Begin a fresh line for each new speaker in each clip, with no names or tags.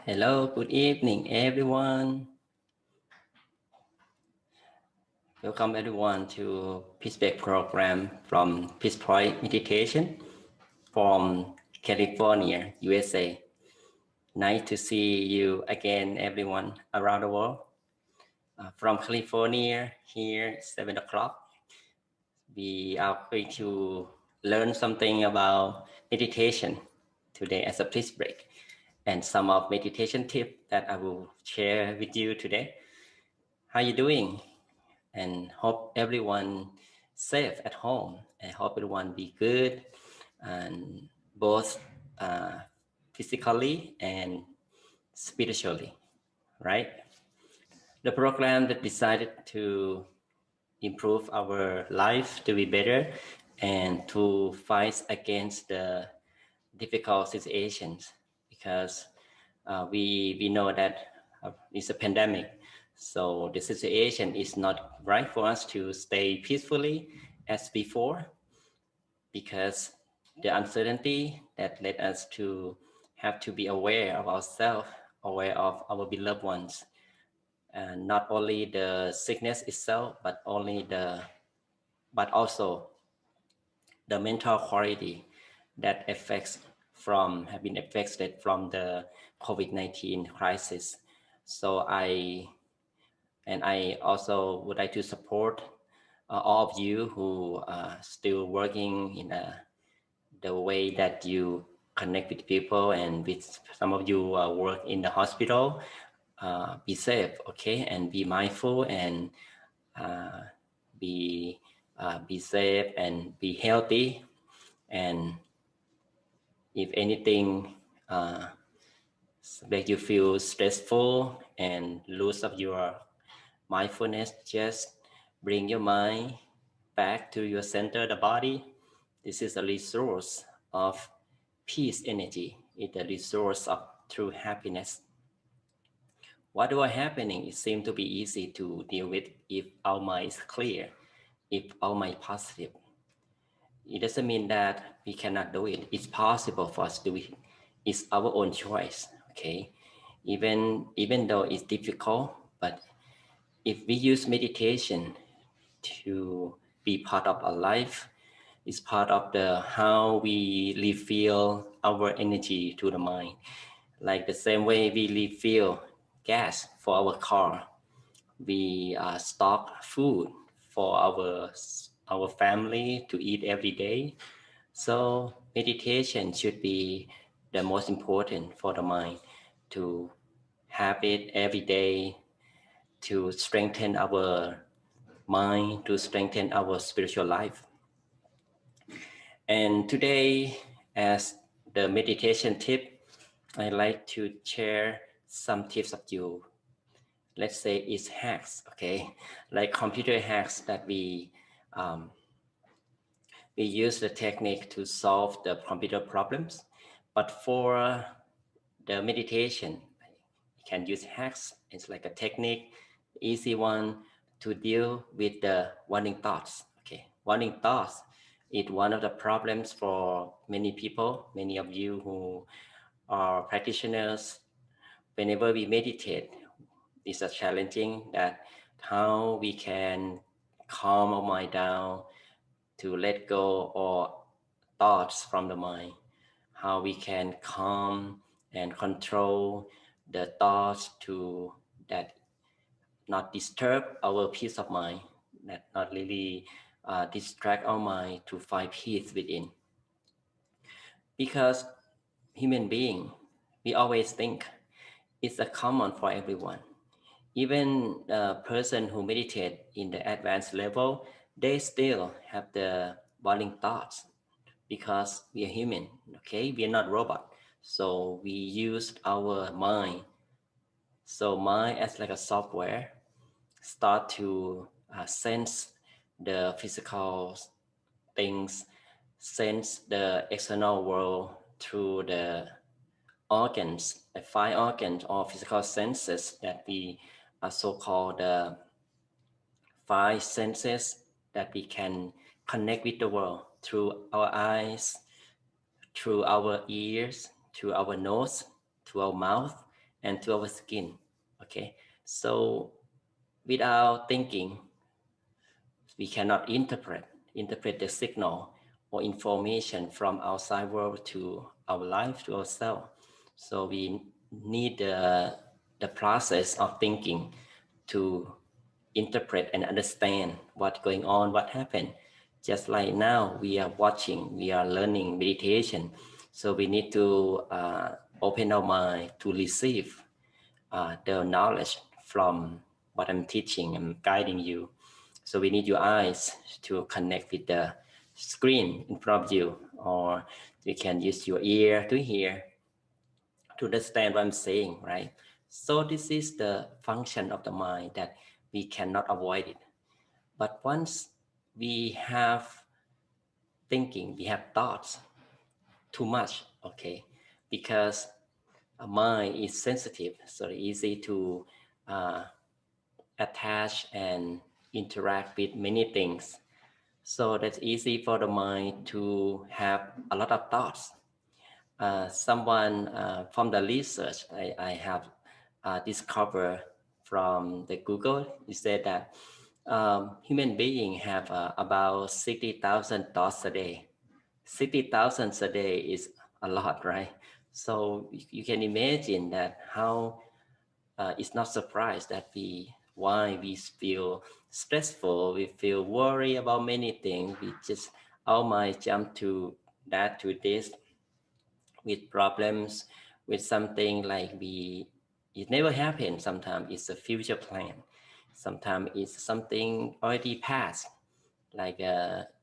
Hello, good evening, everyone. Welcome everyone to Peace Break program from Peace Point Meditation from California, USA. Nice to see you again, everyone around the world. From California, here 7 o'clock. We are going to learn something about meditation today as a Peace Break, and some of meditation tips that I will share with you today. How are you doing? And hope everyone safe at home. I hope everyone be good, and both physically and spiritually, right? The program that decided to improve our life to be better and to fight against the difficult situations, because we know that it's a pandemic. So the situation is not right for us to stay peacefully as before, because the uncertainty that led us to have to be aware of ourselves, aware of our beloved ones, and not only the sickness itself, but also the mental quality that have been affected from the COVID-19 crisis. So I also would like to support all of you who are still working in the way that you connect with people, and with some of you work in the hospital. Be safe, okay, and be mindful, and be safe and be healthy. And if anything make you feel stressful and lose of your mindfulness, just bring your mind back to your center, the body. This is a resource of peace energy. It's a resource of true happiness. Whatever happening, it seems to be easy to deal with if our mind is clear, if our mind is positive. It doesn't mean that we cannot do it. It's possible for us to do it. It's our own choice, okay? Even though it's difficult, but if we use meditation to be part of our life, it's part of the how we refill our energy to the mind. Like the same way we refill gas for our car, we stock food for our family to eat every day. So meditation should be the most important for the mind, to have it every day, to strengthen our mind, to strengthen our spiritual life. And today, as the meditation tip, I like to share some tips of you. Let's say it's hacks, okay? Like computer hacks that we use the technique to solve the computer problems. But for the meditation, you can use hacks. It's like a technique, easy one to deal with the wandering thoughts. Okay, wandering thoughts is one of the problems for many people, many of you who are practitioners. Whenever we meditate, it's a challenging that how we can calm our mind down, to let go or thoughts from the mind, how we can calm and control the thoughts to that not disturb our peace of mind, that not really distract our mind to find peace within. Because human being, we always think it's a common for everyone. Even a person who meditate in the advanced level, they still have the bothering thoughts, because we are human, okay? We are not robot. So we use our mind. So mind as like a software start to sense the physical things, sense the external world through the organs, the five organs or physical senses that we are so-called the five senses, that we can connect with the world through our eyes, through our ears, through our nose, through our mouth, and to our skin. Okay, so without thinking, we cannot interpret the signal or information from outside world to our life, to ourselves. So we need the process of thinking to interpret and understand what's going on, what happened. Just like now, we are watching, we are learning meditation. So we need to open our mind to receive the knowledge from what I'm teaching and guiding you. So we need your eyes to connect with the screen in front of you, or you can use your ear to hear, to understand what I'm saying, right? So this is the function of the mind that we cannot avoid it. But once we have thinking, we have thoughts too much, okay, because a mind is sensitive, so easy to uh, attach and interact with many things. So that's easy for the mind to have a lot of thoughts. Someone from the research I have discovered from the Google, he said that human beings have about 60,000 thoughts a day. 60,000 a day is a lot, right? So you can imagine that how it's not surprised that why we feel stressful, we feel worried about many things. We just, our mind jump to that, to this, with problems, with something like it never happened. Sometimes it's a future plan. Sometimes it's something already passed, like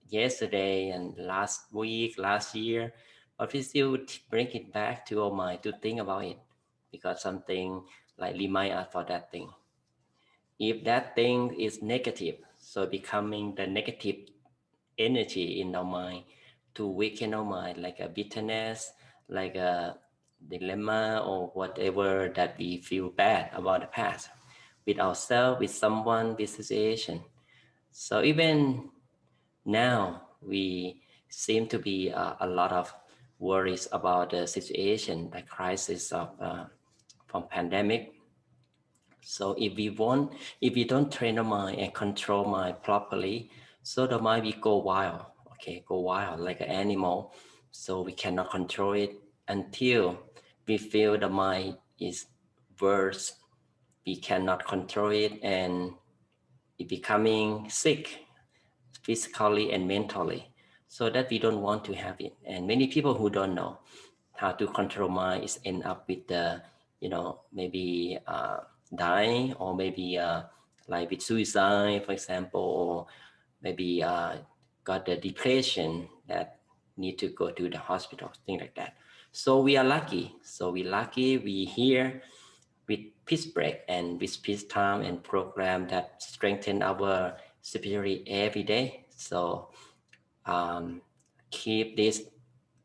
yesterday and last week, last year. But we still bring it back to our mind to think about it, because something like remind us for that thing. If that thing is negative, so becoming the negative energy in our mind to weaken our mind, like a bitterness, like a dilemma, or whatever that we feel bad about the past, with ourselves, with someone, with situation. So even now we seem to be a lot of worries about the situation, the crisis of from pandemic. So if we don't train the mind and control mind properly, so the mind will go wild, okay, go wild like an animal. So we cannot control it until we feel the mind is worse. We cannot control it and it becoming sick physically and mentally. So that we don't want to have it. And many people who don't know how to control mind is end up with the, maybe dying, or maybe like with suicide, for example, or maybe got the depression that need to go to the hospital, things like that. So we are lucky. So we lucky we here with peace break and with peace time and program that strengthen our spirit every day. So keep this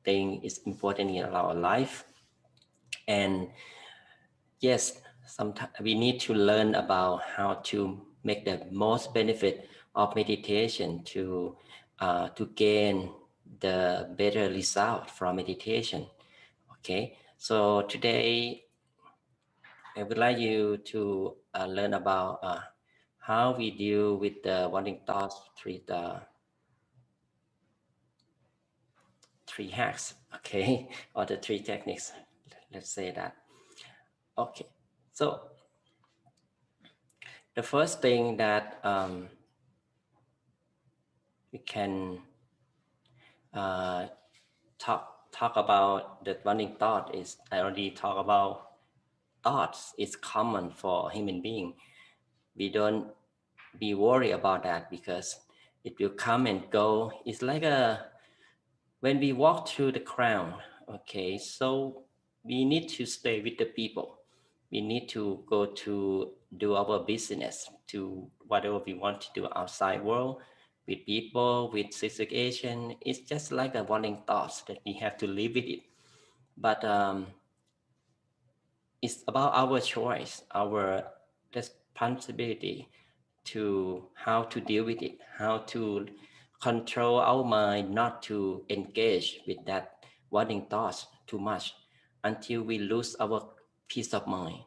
thing is important in our life. And yes, sometimes we need to learn about how to make the most benefit of meditation to gain the better result from meditation. Okay, so today I would like you to learn about how we deal with the wanting thoughts, three hacks, okay, or the three techniques. Let's say that. Okay, so the first thing that we can uh, talk about the running thought is, I already talked about thoughts. It's common for human being. We don't be worried about that because it will come and go. It's like when we walk through the crowd. Okay, so we need to stay with the people. We need to go to do our business, to whatever we want to do outside world, with people, with situation. It's just like a warning thoughts that we have to live with it. But it's about our choice, our responsibility to how to deal with it, how to control our mind not to engage with that warning thoughts too much until we lose our peace of mind.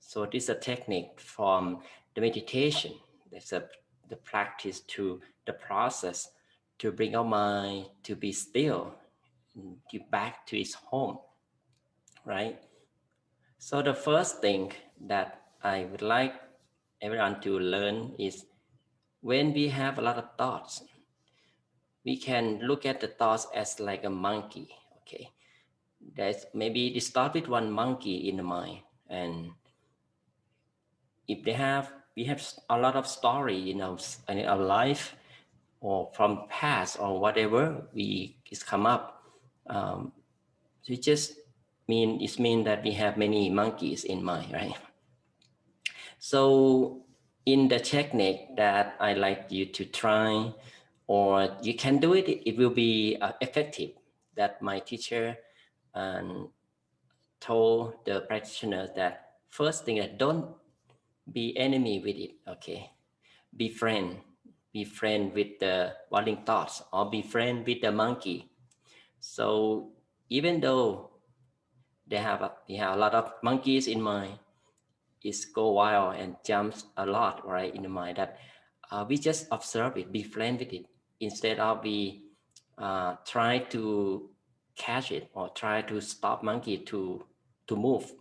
So this is a technique from the meditation. That's the practice to the process to bring our mind to be still, to back to its home, right? So the first thing that I would like everyone to learn is when we have a lot of thoughts, we can look at the thoughts as like a monkey. Okay, there's maybe they start with one monkey in the mind, and if we have a lot of story in our life or from past or whatever we is come up. So it mean that we have many monkeys in mind, right? So in the technique that I like you to try, or you can do it, it will be effective. That my teacher told the practitioners that first thing that don't be enemy with it, okay? Be friend with the warning thoughts, or be friend with the monkey. So even though we have a lot of monkeys in mind, it's go wild and jumps a lot, right, in the mind, that we just observe it, be friend with it, instead of we try to catch it or try to stop monkey to move.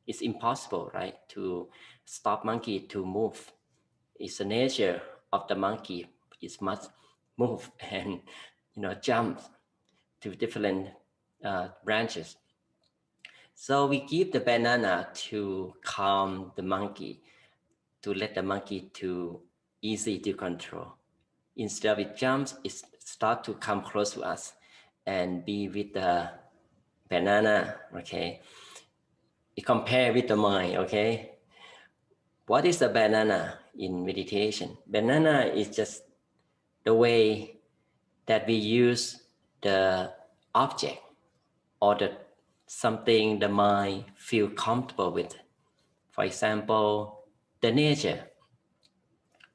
It's impossible, right, to stop monkey to move. It's the nature of the monkey. It must move and jump to different branches. So we give the banana to calm the monkey, to let the monkey to easy to control. Instead of it jumps, it start to come close to us and be with the banana. Okay, it compare with the mind. Okay, what is the banana in meditation? Banana is just the way that we use the object or the something the mind feel comfortable with. For example, the nature.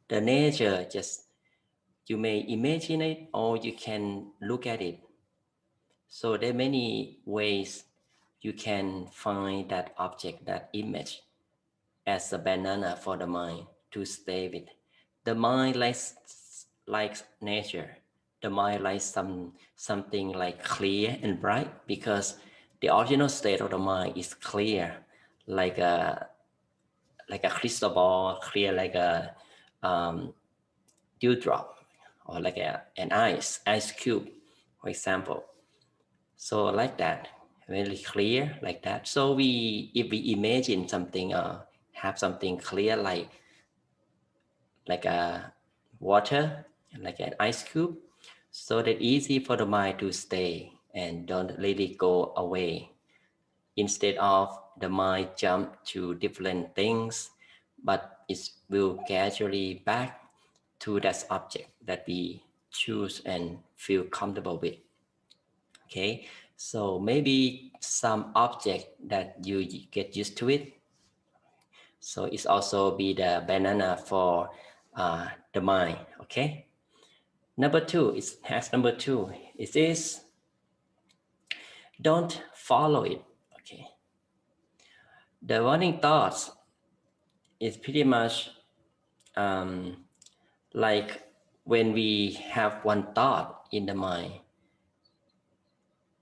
The nature, just you may imagine it or you can look at it. So there are many ways you can find that object, that image, as a banana for the mind to stay with. The mind likes nature. The mind likes something like clear and bright, because the original state of the mind is clear, like a crystal ball, clear like a dewdrop, or like an ice cube, for example. So like that, very clear like that. So if we imagine something, have something clear like a water, like an ice cube, so that easy for the mind to stay and don't really go away. Instead of the mind jump to different things, but it will gradually back to that object that we choose and feel comfortable with. Okay, so maybe some object that you get used to it. So it's also be the banana for the mind. Okay. Number two, it is don't follow it. Okay. The warning thoughts is pretty much like when we have one thought in the mind,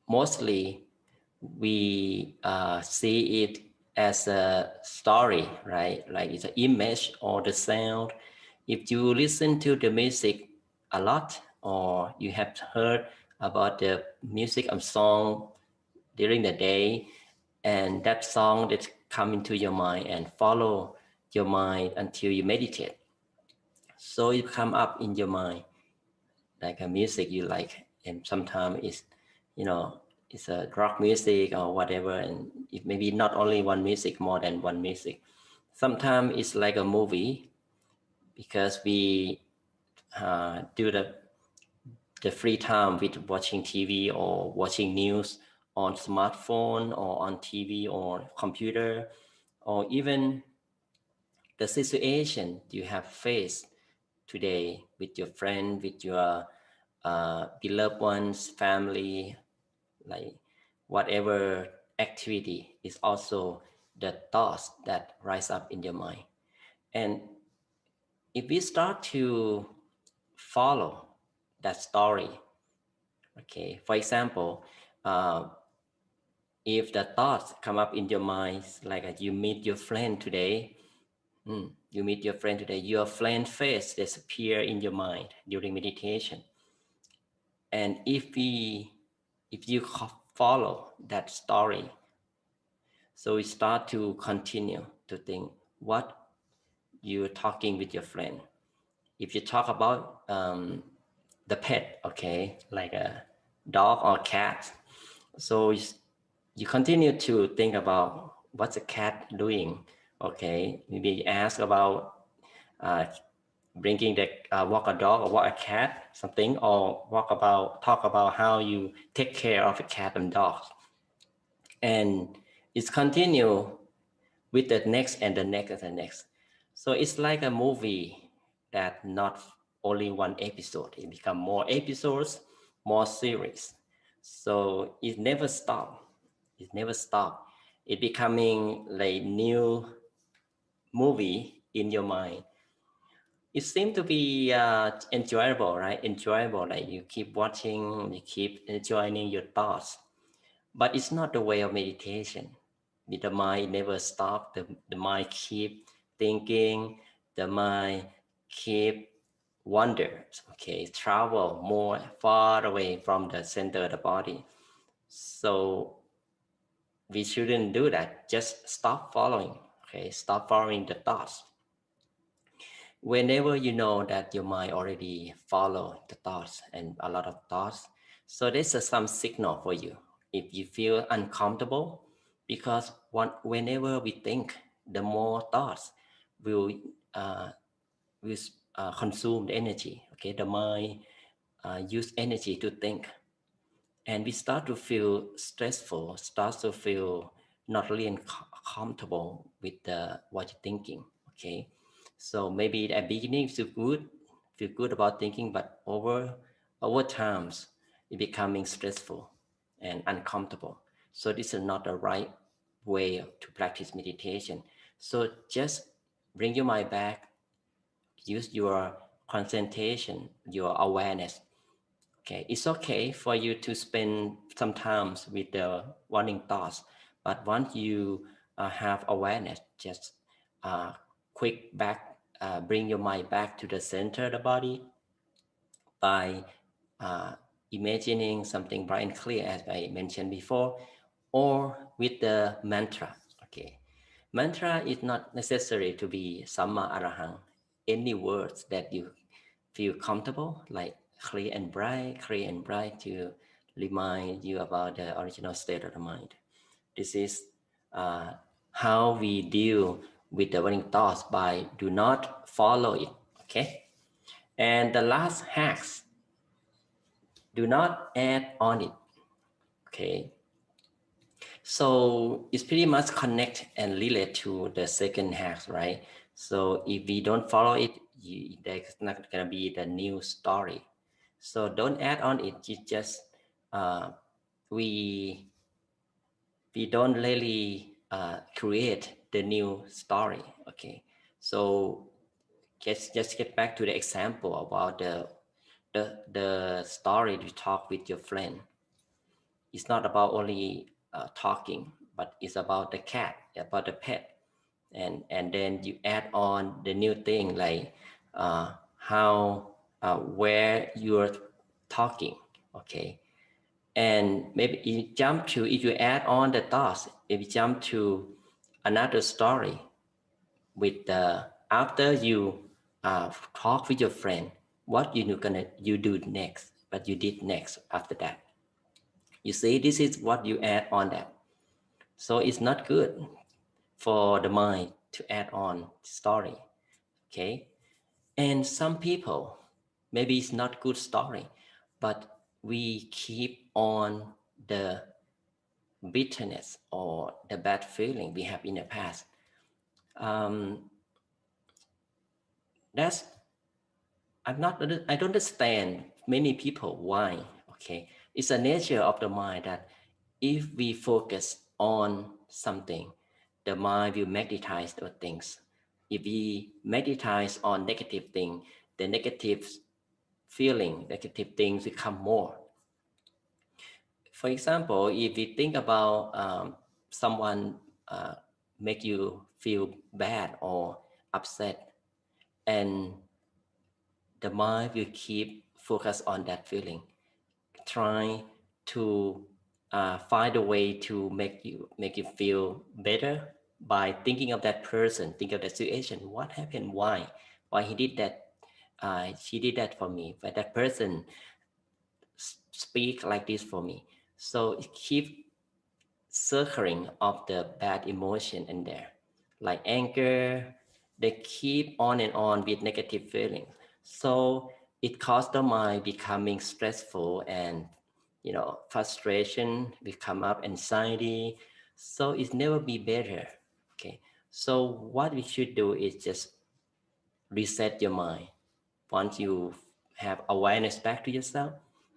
mostly we see it as a story, right? Like it's an image or the sound. If you listen to the music a lot, or you have heard about the music of song during the day, and that song that come into your mind and follow your mind until you meditate. So it come up in your mind like a music you like, and sometimes it's a rock music or whatever, and it may be not only one music, more than one music. Sometimes it's like a movie, because we do the free time with watching TV or watching news on smartphone or on TV or computer, or even the situation you have faced today with your friend, with your beloved ones, family, like whatever activity is also the thoughts that rise up in your mind. And if we start to follow that story, okay, for example, uh, if the thoughts come up in your mind, like you meet your friend today, you meet your friend today, your friend face disappear in your mind during meditation. And if you follow that story, so we start to continue to think what you're talking with your friend. If you talk about the pet, okay, like a dog or cat, so you continue to think about what's the cat doing, okay. Maybe you ask about uh, bringing the walk a dog or walk a cat, something, or talk about how you take care of a cat and dog, and it's continue with the next and the next and the next. So it's like a movie that not only one episode, it become more episodes, more series. So it never stop. It never stop. It becoming like new movie in your mind. It seems to be enjoyable, right? Enjoyable, like you keep watching, you keep enjoying your thoughts. But it's not the way of meditation. The mind never stop. The mind keep thinking. The mind keep wander. Okay, travel more far away from the center of the body. So we shouldn't do that. Just stop following. Okay, stop following the thoughts. Whenever you know that your mind already follow the thoughts and a lot of thoughts, so this is some signal for you. If you feel uncomfortable, because whenever we think, the more thoughts will uh, will consume the energy. Okay, the mind use energy to think, and we start to feel stressful, start to feel not really comfortable with what you're thinking. Okay, so maybe at the beginning feel good about thinking, but over times it becoming stressful and uncomfortable. So this is not the right way to practice meditation. So just bring your mind back, use your concentration, your awareness. Okay, it's okay for you to spend some time with the warning thoughts, but once you have awareness, just uh, bring your mind back to the center of the body by uh, imagining something bright and clear, as I mentioned before, or with the mantra. Okay, mantra is not necessary to be Samma Arahang. Any words that you feel comfortable, like clear and bright, to remind you about the original state of the mind. This is uh, how we deal with the running thoughts by do not follow it. Okay, and the last hacks, do not add on it. Okay, so it's pretty much connect and relate to the second hacks, right? So if we don't follow it, there's not gonna be the new story. So don't add on it. You just uh, we we don't really create the new story. Okay, so just get back to the example about the story you talk with your friend. It's not about only talking, but it's about the cat, about the pet, and then you add on the new thing, like how where you're talking. Okay, and maybe you jump to, if you add on the thoughts, if you jump to another story with after you talk with your friend, what you do next, what you did next after that. You see, this is what you add on that. So it's not good for the mind to add on story. Okay, and some people, maybe it's not good story, but we keep on the bitterness or the bad feeling we have in the past. um, that's I don't understand many people why. Okay, it's a nature of the mind that if we focus on something, the mind will magnetize those things. If we magnetize on negative thing, the negative feeling, negative things become more. For example, if we think about someone make you feel bad or upset, and the mind will keep focus on that feeling, trying to find a way to make you feel better by thinking of that person, think of that situation. What happened? Why he did that? She did that for me. But that person speak like this for me. So it keep circling of the bad emotion in there, like anger. They keep on and on with negative feelings. So it caused the mind becoming stressful, and frustration will come up, anxiety. So it's never be better. Okay. So what we should do is just reset your mind. Once you have awareness back to yourself,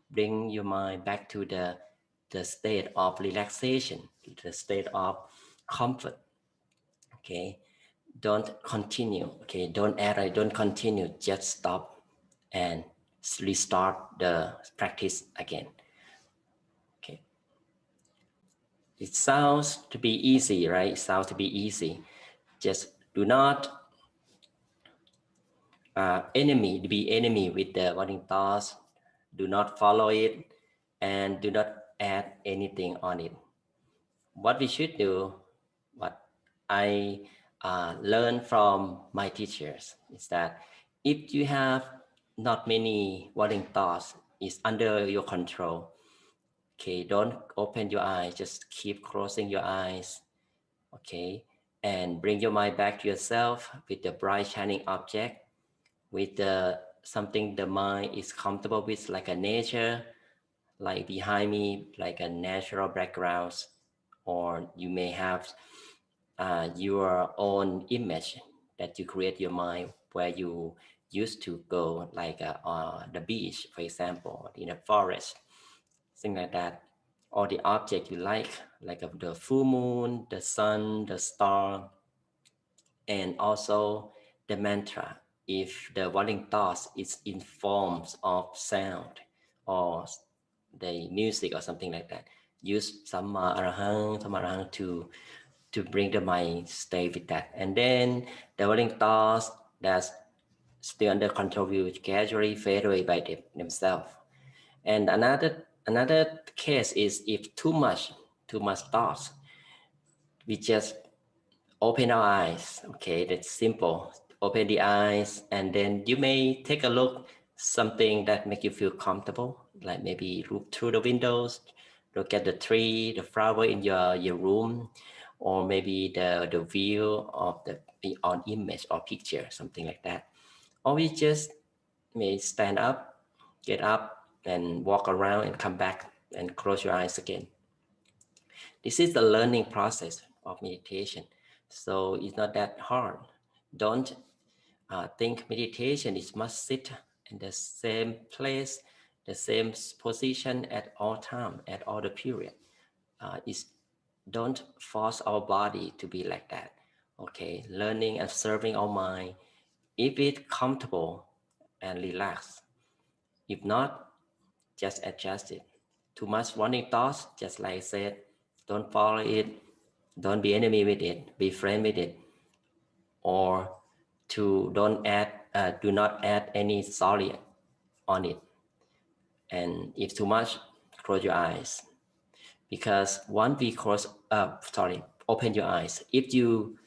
bring your mind back to the state of relaxation, the state of comfort. Okay, don't continue. Okay, don't add, don't continue. Just stop and restart the practice again. Okay, it sounds to be easy, right? It sounds to be easy. Just do not be enemy with the wanting thoughts. Do not follow it, and do not add anything on it. What we should do, what I learned from my teachers, is that if you have not many wanting thoughts, it's under your control. Okay, don't open your eyes, just keep closing your eyes. Okay, and bring your mind back to yourself with the bright shining object, with something the mind is comfortable with, like a nature, like behind me, like a natural background, or you may have your own image that you create your mind where you used to go, like the beach, for example, in a forest, thing like that, or the object you like the full moon, the sun, the star, and also the mantra. If the wanting thoughts is in forms of sound or the music or something like that, use sama arahang to bring the mind stay with that. And then the wanting thoughts that's still under control will gradually fade away by themselves. And another case is if too much thoughts, we just open our eyes. Okay, that's simple. Open the eyes, and then you may take a look something that make you feel comfortable, like maybe look through the windows, look at the tree, the flower in your room, or maybe the view of the on image or picture, something like that. Or we just may stand up, get up, and walk around and come back and close your eyes again. This is the learning process of meditation. So it's not that hard. Don't think meditation is must sit in the same place, the same position at all time, at all the period. Don't force our body to be like that. Okay, learning and serving our mind. If it's comfortable and relaxed. If not, just adjust it. Too much running thoughts, just like I said, don't follow it. Don't be enemy with it. Be friend with it. Or do not add any solid on it. And if too much, close your eyes. Because once we open your eyes. If you,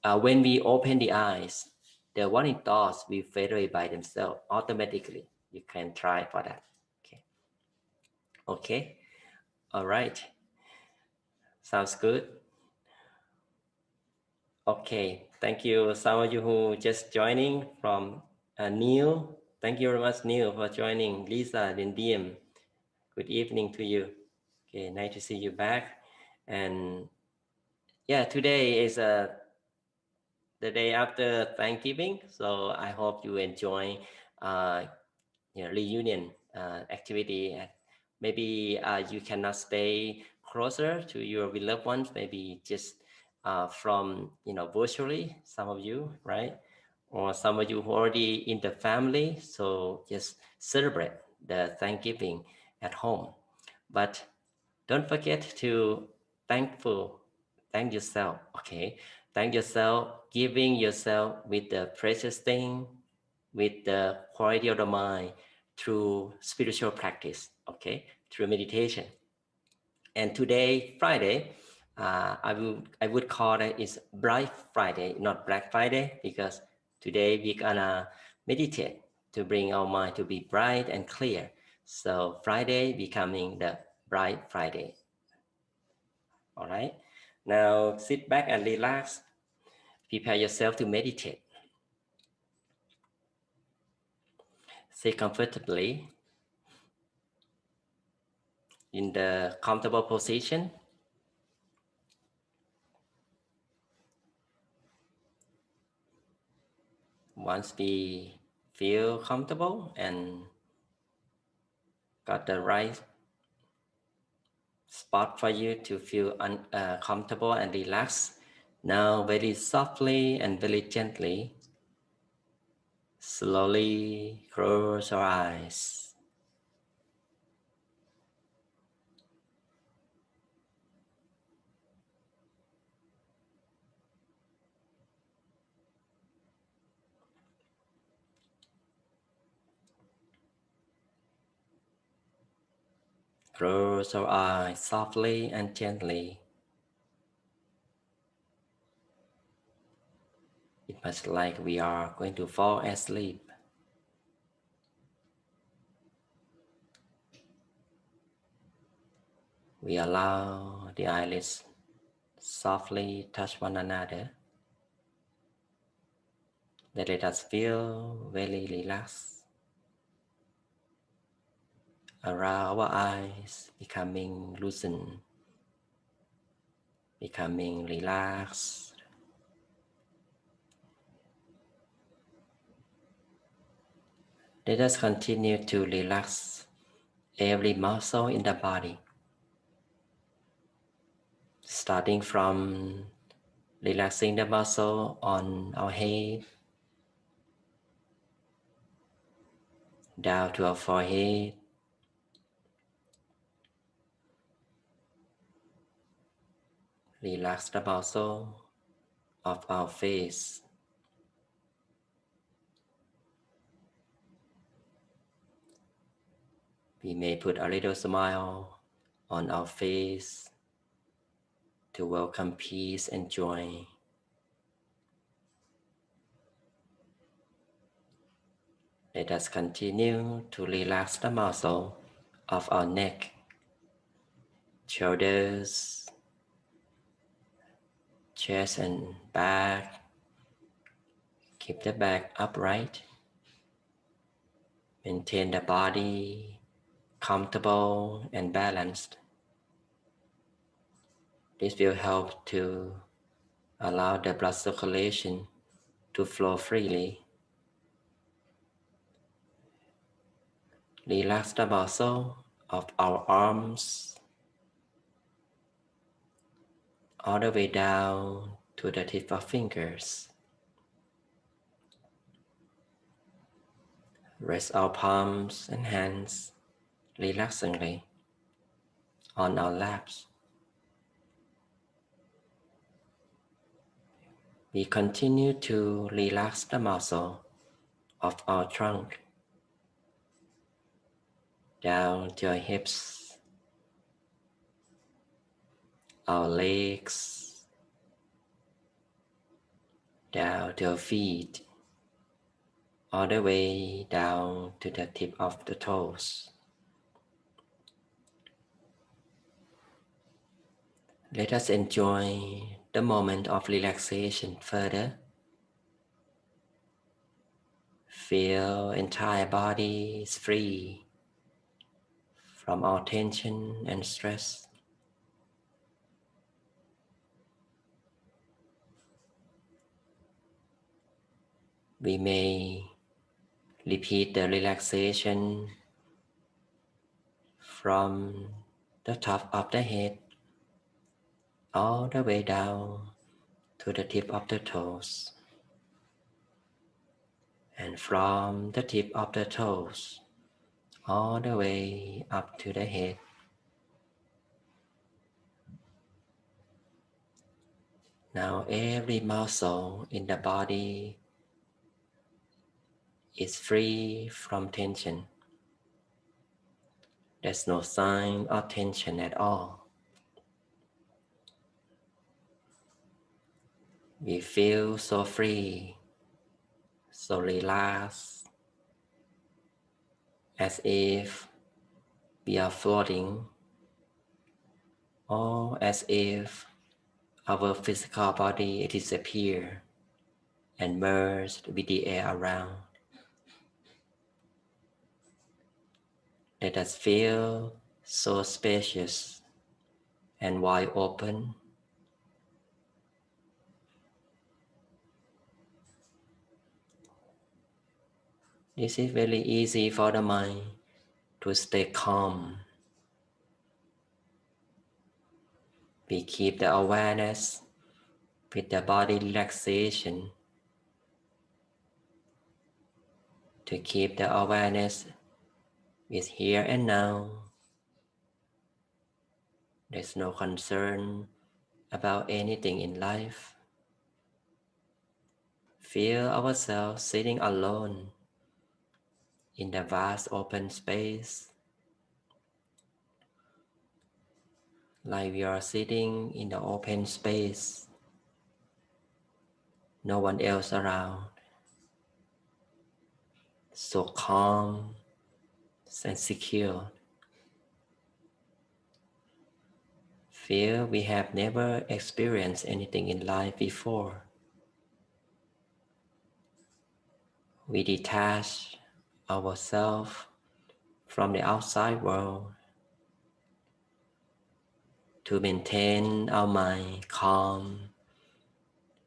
when we open the eyes, the warning thoughts will fade away by themselves automatically. You can try for that. Okay. All right. Sounds good. Okay. Thank you. Some of you who just joining from Neil. Thank you very much, Neil, for joining. Lisa, then DM. Good evening to you. Okay. Nice to see you back. And yeah, today is the day after Thanksgiving. So I hope you enjoy reunion activity. Maybe you cannot stay closer to your beloved ones. Maybe just from virtually, some of you, right? Or some of you who are already in the family, so just celebrate the Thanksgiving at home. But don't forget to thank yourself, okay? Thank yourself, giving yourself with the precious thing, with the quality of the mind through spiritual practice, okay? Through meditation. And today, Friday, I would call it is Bright Friday, not Black Friday, because today we're gonna meditate to bring our mind to be bright and clear. So Friday becoming the Bright Friday. All right. Now sit back and relax. Prepare yourself to meditate. Sit comfortably in the comfortable position. Once we feel comfortable and got the right spot for you to feel comfortable and relaxed, now very softly and very gently, slowly close your eyes. Close your eyes softly and gently. It must like we are going to fall asleep. We allow the eyelids softly touch one another. Let us feel very relaxed. Around our eyes becoming loosened, becoming relaxed. Let us continue to relax every muscle in the body, starting from relaxing the muscle on our head, down to our forehead, relax the muscle of our face. We may put a little smile on our face to welcome peace and joy. Let us continue to relax the muscle of our neck, shoulders, chest and back. Keep the back upright. Maintain the body comfortable and balanced. This will help to allow the blood circulation to flow freely. Relax the muscle of our arms all the way down to the tip of fingers. Rest our palms and hands relaxingly on our laps. We continue to relax the muscle of our trunk down to our hips, our legs, down to our feet, all the way down to the tip of the toes. Let us enjoy the moment of relaxation further. Feel entire body is free from all tension and stress. We may repeat the relaxation from the top of the head all the way down to the tip of the toes. And from the tip of the toes, all the way up to the head. Now every muscle in the body is free from tension. There's no sign of tension at all. We feel so free, so relaxed, as if we are floating, or as if our physical body disappears and merged with the air around. Let us feel so spacious and wide open. This is very easy for the mind to stay calm. We keep the awareness with the body relaxation, to keep the awareness with here and now. There's no concern about anything in life. Feel ourselves sitting alone in the vast open space, like we are sitting in the open space, no one else around, so calm and secure. Feel we have never experienced anything in life before. We detach ourselves from the outside world to maintain our mind calm,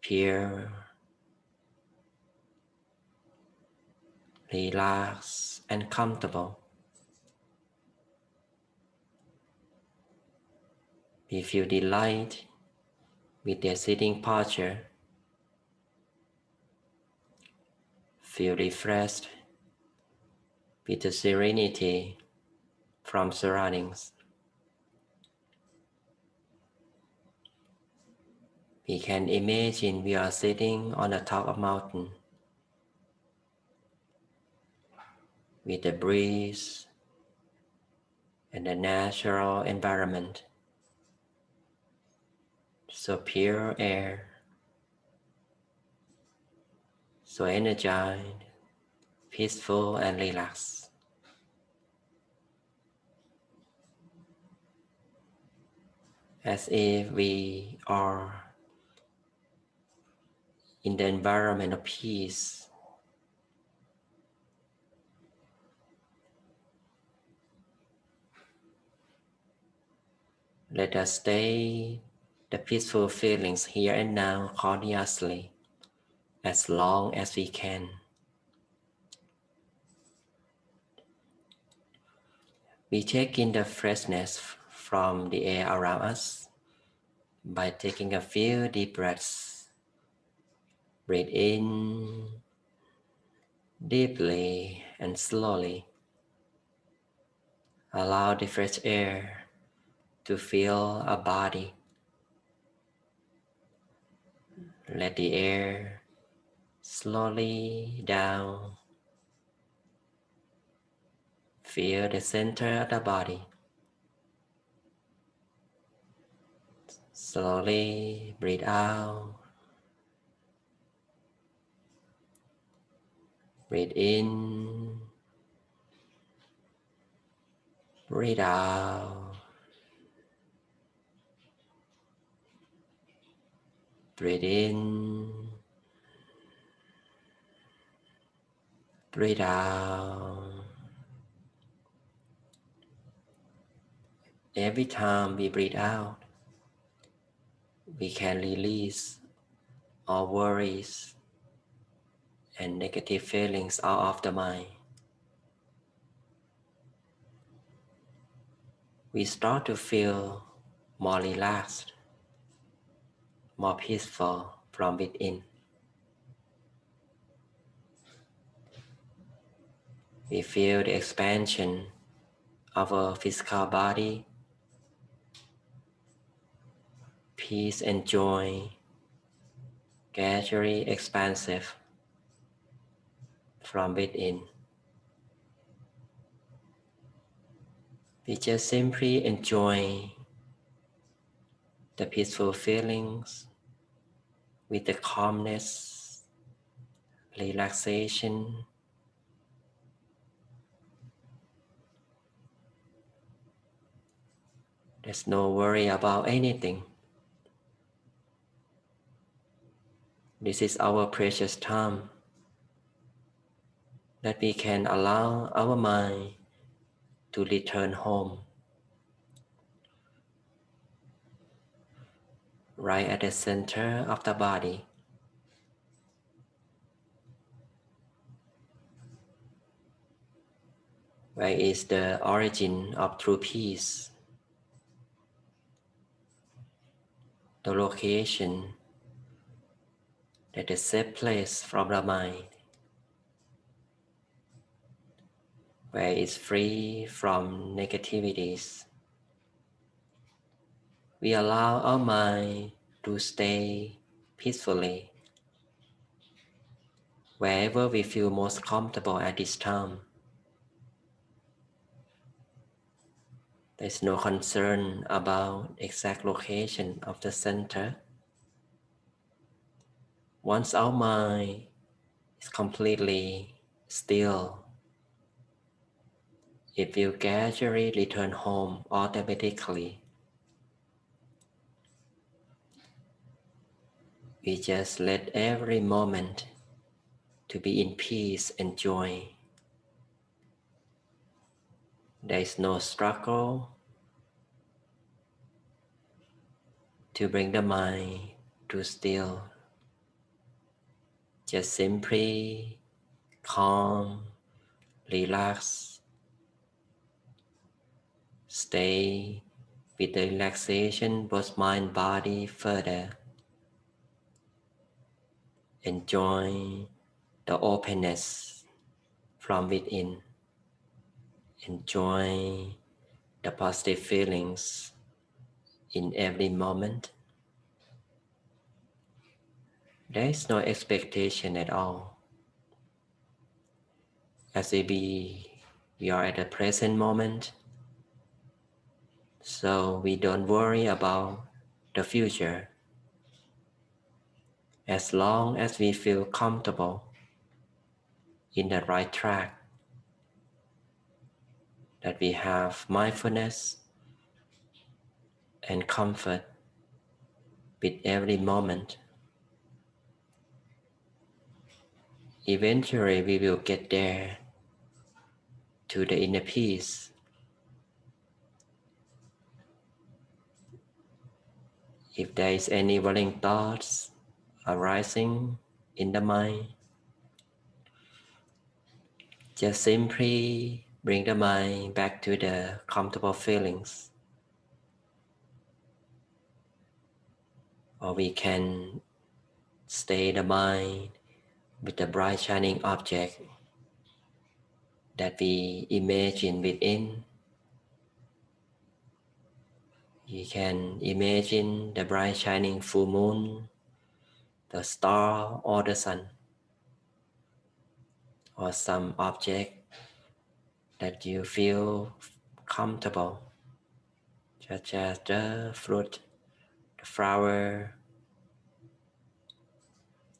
pure, relaxed, and comfortable. We feel delight with their sitting posture, feel refreshed with the serenity from surroundings. We can imagine we are sitting on the top of a mountain with the breeze and the natural environment, so pure air, so energized, peaceful and relaxed. As if we are in the environment of peace. Let us stay the peaceful feelings here and now continuously as long as we can. We take in the freshness from the air around us by taking a few deep breaths. Breathe in deeply and slowly. Allow the fresh air to fill our body. Let the air slowly down. Feel the center of the body. Slowly breathe out. Breathe in. Breathe out. Breathe in. Breathe out. Every time we breathe out, we can release all worries and negative feelings out of the mind. We start to feel more relaxed, more peaceful from within. We feel the expansion of our physical body, peace and joy, gradually expansive from within. We just simply enjoy the peaceful feelings with the calmness, relaxation. There's no worry about anything. This is our precious time that we can allow our mind to return home, right at the center of the body, where is the origin of true peace, the location that is safe place from the mind, where it's free from negativities. We allow our mind to stay peacefully wherever we feel most comfortable at this time. There's no concern about exact location of the center. Once our mind is completely still, it will gradually return home automatically. We just let every moment to be in peace and joy. There is no struggle to bring the mind to still. Just simply calm, relax, stay with the relaxation both mind body further. Enjoy the openness from within. Enjoy the positive feelings in every moment. There is no expectation at all. As we are at the present moment, so we don't worry about the future. As long as we feel comfortable in the right track, that we have mindfulness and comfort with every moment, eventually we will get there to the inner peace. If there is any worrying thoughts arising in the mind, just simply bring the mind back to the comfortable feelings. Or we can stay the mind with the bright shining object that we imagine within. You can imagine the bright shining full moon, the star or the sun, or some object that you feel comfortable, such as the fruit, the flower.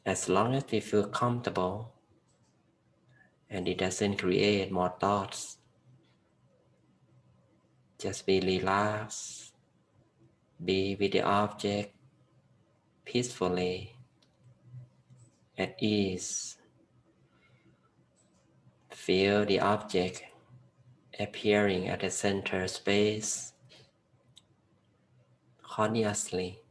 As long as we feel comfortable and it doesn't create more thoughts, just be relaxed, be with the object peacefully, at ease. Feel the object appearing at the center space continuously.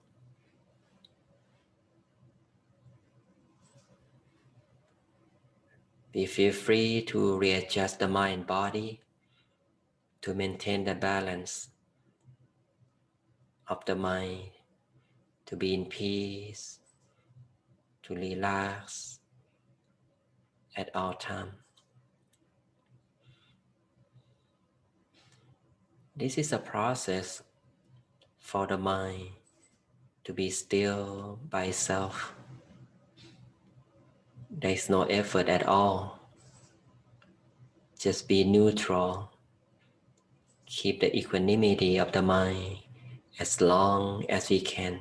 We feel free to readjust the mind body to maintain the balance of the mind, to be in peace, to relax at all time. This is a process for the mind to be still by itself. There is no effort at all. Just be neutral. Keep the equanimity of the mind as long as we can.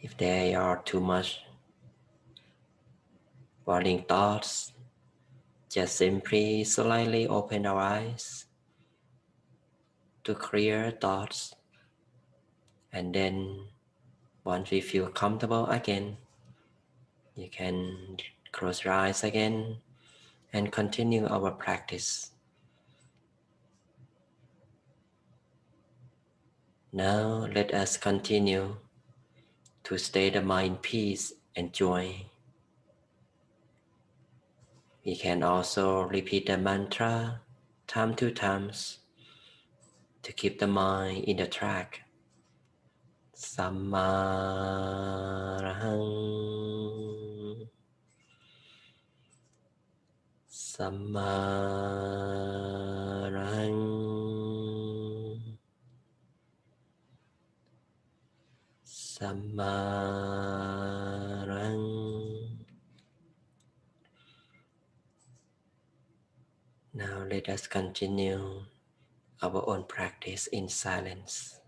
If there are too much worrying thoughts, just simply slightly open our eyes to clear thoughts, and then once we feel comfortable again, you can close your eyes again and continue our practice. Now let us continue to stay the mind in peace and joy. We can also repeat the mantra time to times to keep the mind in the track. Sammarahang, Sammarahang, Sammarahang. Now let us continue our own practice in silence.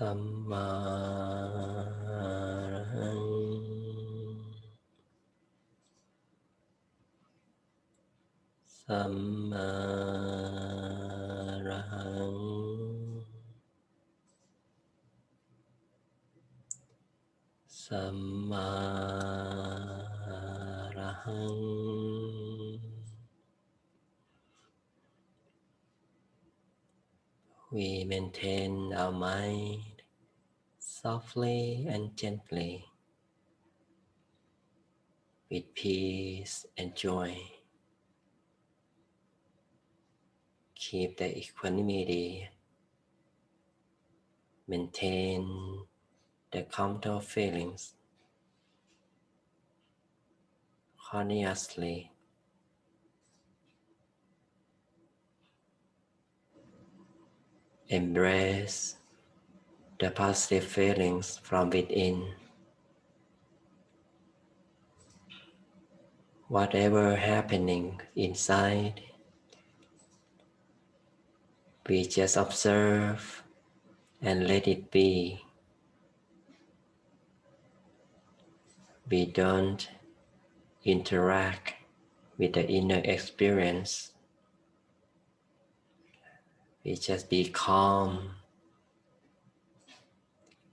Samma Samma Samma We maintain our mind softly and gently with peace and joy. Keep the equanimity. Maintain the comfortable feelings continuously. Embrace the positive feelings from within. Whatever happening inside, we just observe and let it be. We don't interact with the inner experience. We just be calm.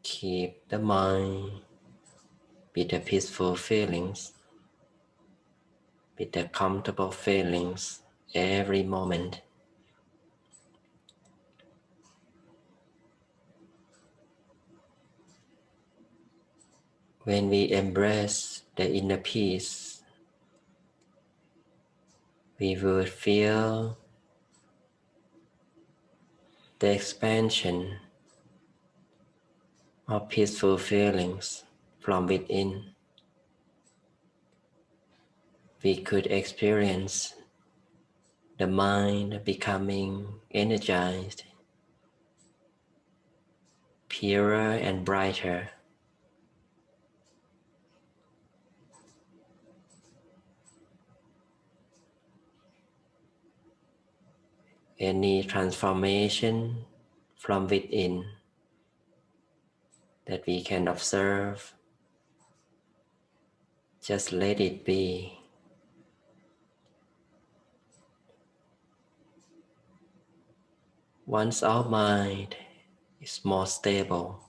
Keep the mind with the peaceful feelings, with the comfortable feelings every moment. When we embrace the inner peace, we will feel the expansion of peaceful feelings from within. We could experience the mind becoming energized, purer and brighter. Any transformation from within that we can observe, just let it be. Once our mind is more stable,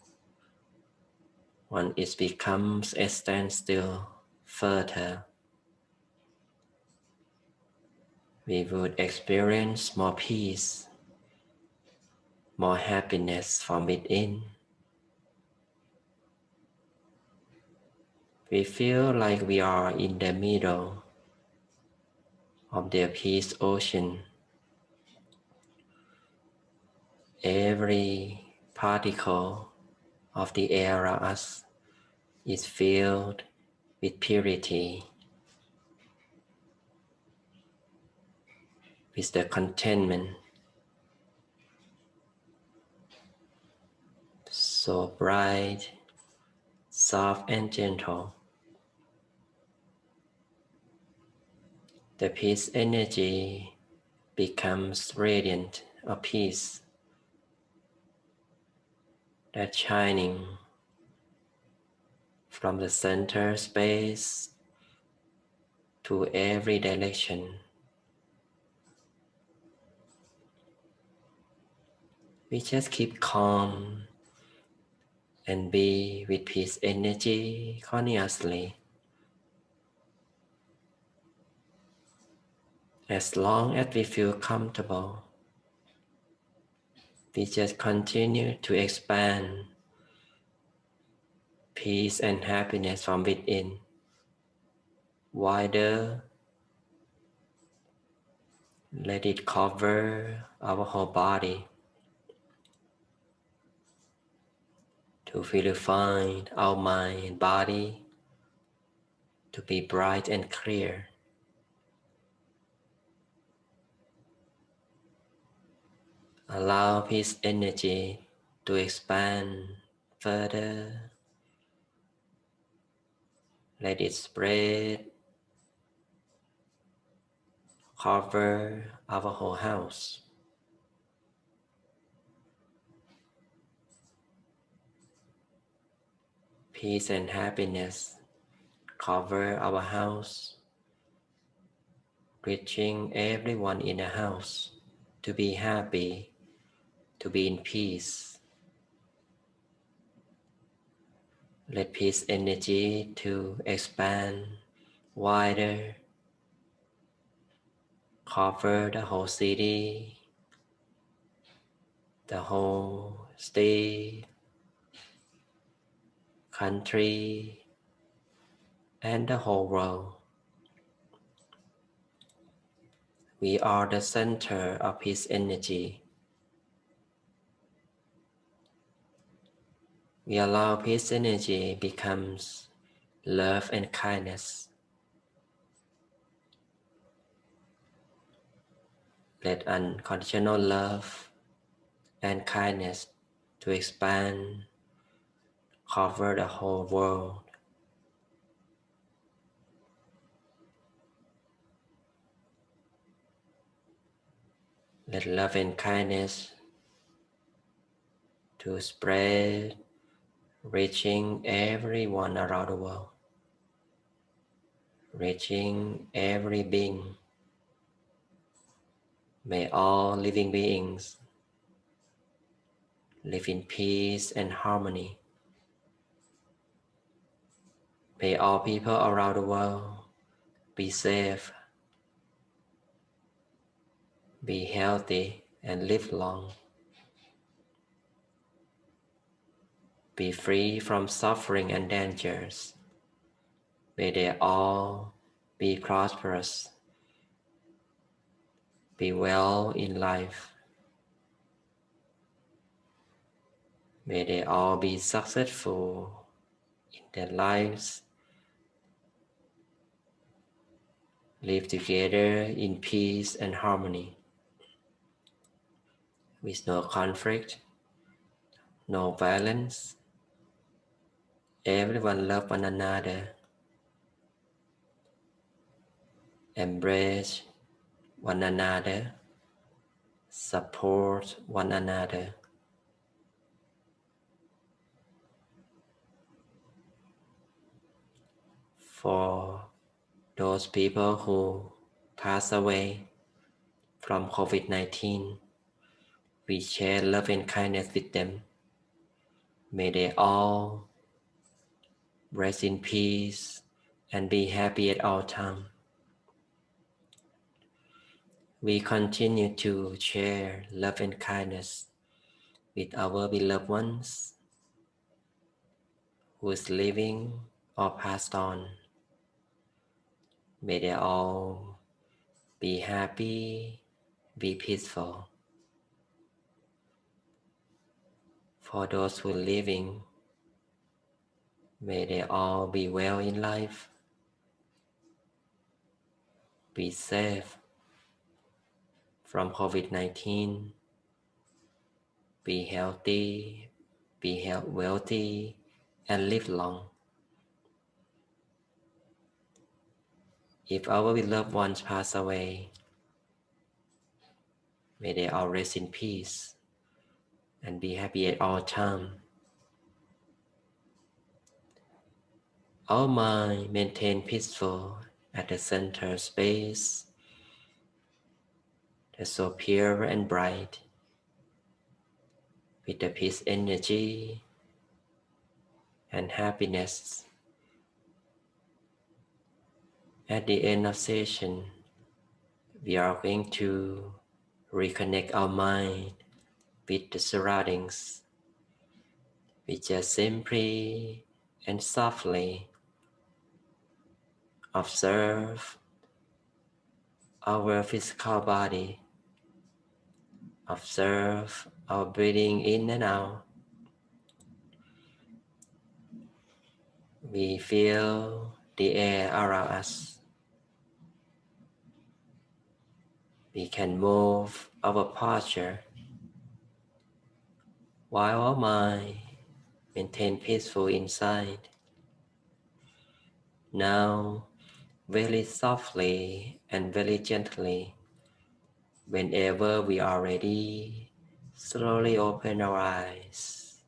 when it becomes a standstill further, we would experience more peace, more happiness from within. We feel like we are in the middle of the peace ocean. Every particle of the air around us is filled with purity, with the contentment, so bright, soft and gentle. The peace energy becomes radiant of peace, that shining from the center space to every direction. We just keep calm and be with peace energy continuously. As long as we feel comfortable, we just continue to expand peace and happiness from within, wider. Let it cover our whole body to purify our mind and body to be bright and clear. Allow peace energy to expand further. Let it spread, cover our whole house. Peace and happiness cover our house, reaching everyone in the house to be happy, to be in peace. Let peace energy to expand wider, cover the whole city, the whole state, country, and the whole world. We are the center of His energy. We allow His energy becomes love and kindness. Let unconditional love and kindness to expand, cover the whole world. Let love and kindness to spread, reaching everyone around the world, reaching every being. May all living beings live in peace and harmony. May all people around the world be safe, be healthy, and live long. Be free from suffering and dangers. May they all be prosperous, be well in life. May they all be successful in their lives, live together in peace and harmony, with no conflict, no violence. Everyone love one another, embrace one another, support one another. For those people who pass away from COVID-19, we share love and kindness with them. May they all rest in peace and be happy at all times. We continue to share love and kindness with our beloved ones who is living or passed on. May they all be happy, be peaceful. For those who are living, may they all be well in life, be safe from COVID-19, be healthy, be wealthy, and live long. If our beloved ones pass away, may they all rest in peace and be happy at all times. Our mind maintain peaceful at the center space, that's so pure and bright, with the peace energy and happiness. At the end of session, we are going to reconnect our mind with the surroundings. We just simply and softly observe our physical body, observe our breathing in and out. We feel the air around us. We can move our posture while our mind maintain peaceful inside. Now, very softly and very gently, whenever we are ready, slowly open our eyes.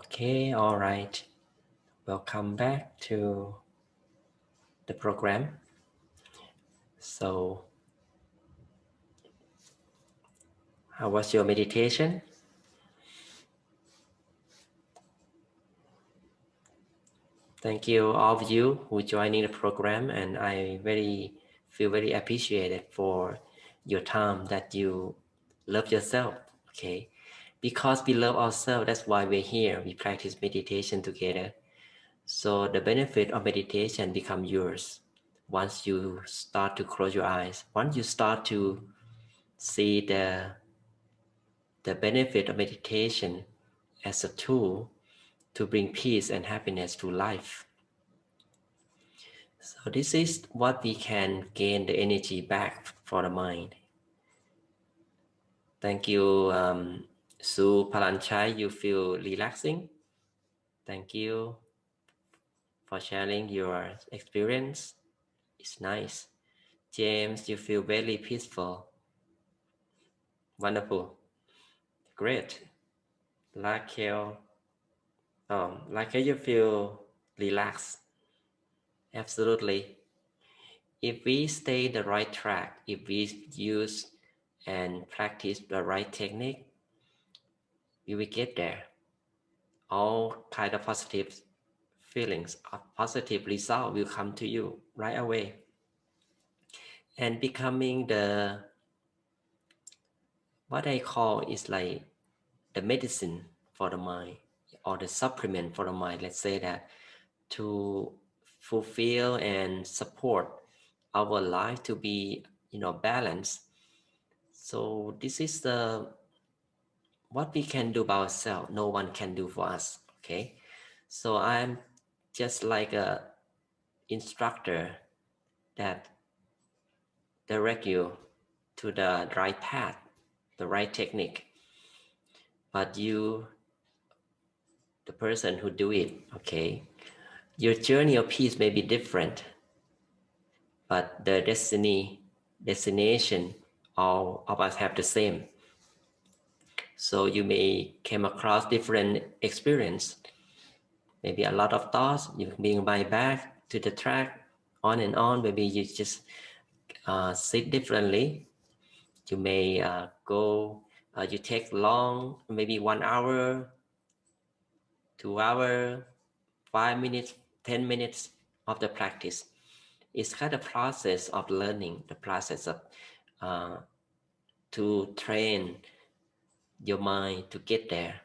Okay, all right. Welcome back to the program. So, how was your meditation? Thank you, all of you who joining the program, and I feel very appreciated for your time that you love yourself. Okay, because we love ourselves, that's why we're here. We practice meditation together. So the benefit of meditation become yours once you start to close your eyes. Once you start to see the benefit of meditation as a tool to bring peace and happiness to life. So this is what we can gain the energy back for the mind. Thank you, Su Palanchai. You feel relaxing. Thank you for sharing your experience. It's nice. James, you feel very peaceful. Wonderful. Great. Raquel, Raquel, you feel relaxed. Absolutely. If we stay the right track, if we use and practice the right technique, we will get there. All kind of positive feelings, a positive result will come to you right away. And becoming what I call is like the medicine for the mind or the supplement for the mind, let's say that, to fulfill and support our life to be balanced. So this is what we can do by ourselves. No one can do for us. Okay, so I'm just like a instructor that direct you to the right path, the right technique, but you, the person who do it. Okay, your journey of peace may be different, but the destination, all of us have the same. So you may came across different experience, maybe a lot of thoughts, you being by back to the track, on and on. Maybe you just sit differently. You may you take long, maybe 1 hour, 2 hour, 5 minutes, 10 minutes of the practice. It's kind of process of learning, the process of to train your mind to get there.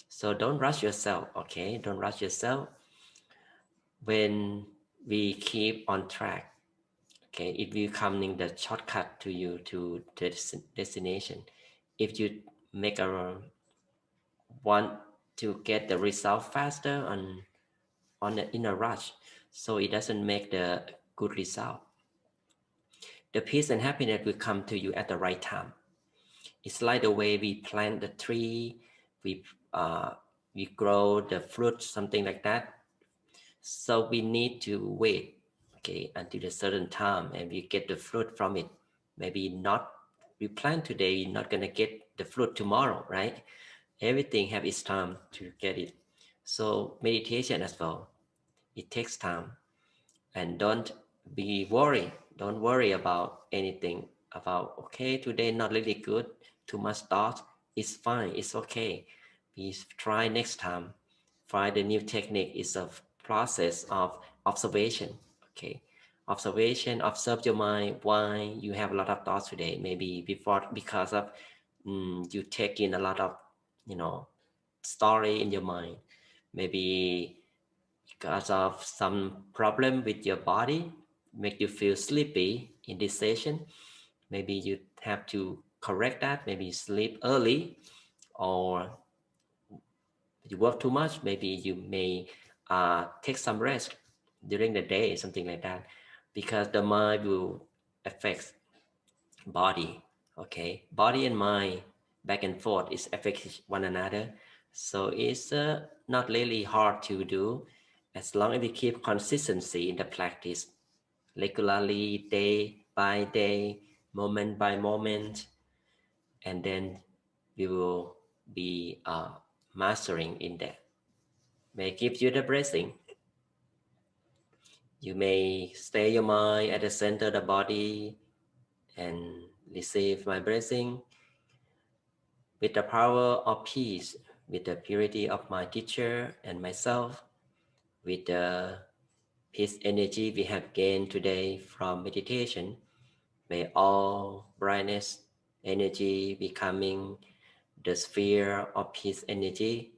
So don't rush yourself, okay? Don't rush yourself. When we keep on track, okay, it will come in the shortcut to you to the destination. If you make a want to get the result faster in a rush, so it doesn't make the good result. The peace and happiness will come to you at the right time. It's like the way we plant the tree, we grow the fruit, something like that. So we need to wait, okay, until a certain time, and we get the fruit from it. Maybe not, we plant today, you're not gonna get the fruit tomorrow, right? Everything have its time to get it. So meditation as well, it takes time. And don't be worried. Don't worry about anything about, okay, today not really good, too much thought. It's fine, it's okay. Please try next time. Find a new technique. It's a process of observation. Okay. Observation, observe your mind. Why you have a lot of thoughts today? Maybe because of you take in a lot of story in your mind. Maybe because of some problem with your body, make you feel sleepy in this session. Maybe you have to correct that. Maybe sleep early, or you work too much. Maybe you may take some rest during the day, something like that, because the mind will affect body. Okay, body and mind back and forth is affect one another. So it's not really hard to do, as long as we keep consistency in the practice regularly, day by day, moment by moment, and then we will be mastering in that. may give you the blessing. You may stay your mind at the center of the body and receive my blessing with the power of peace, with the purity of my teacher and myself, with the peace energy we have gained today from meditation. May all brightness energy becoming the sphere of peace energy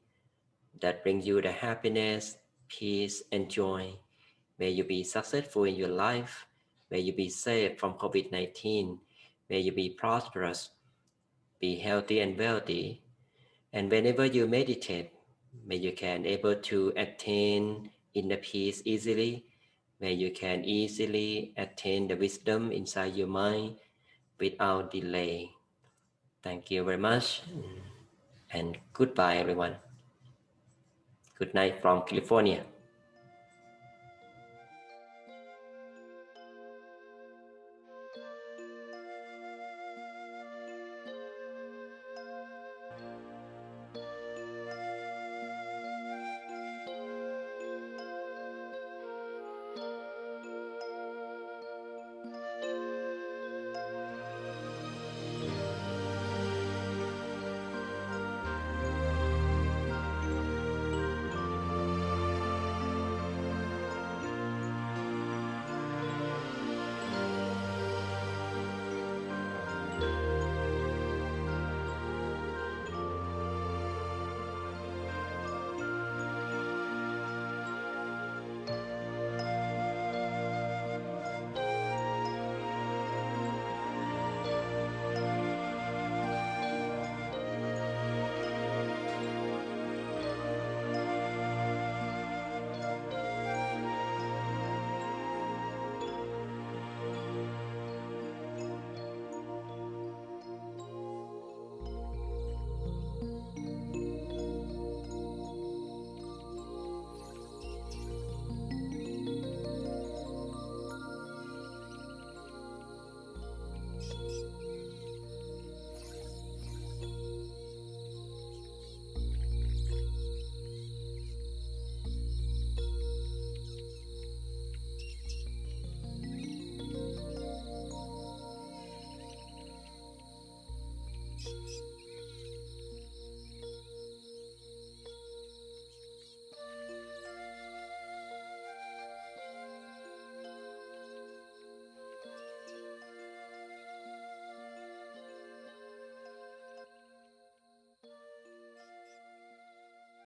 that brings you the happiness, peace, and joy. May you be successful in your life. May you be safe from COVID-19. May you be prosperous, be healthy and wealthy. And whenever you meditate, may you can able to attain inner peace easily. May you can easily attain the wisdom inside your mind without delay. Thank you very much. And goodbye, everyone. Good night from California.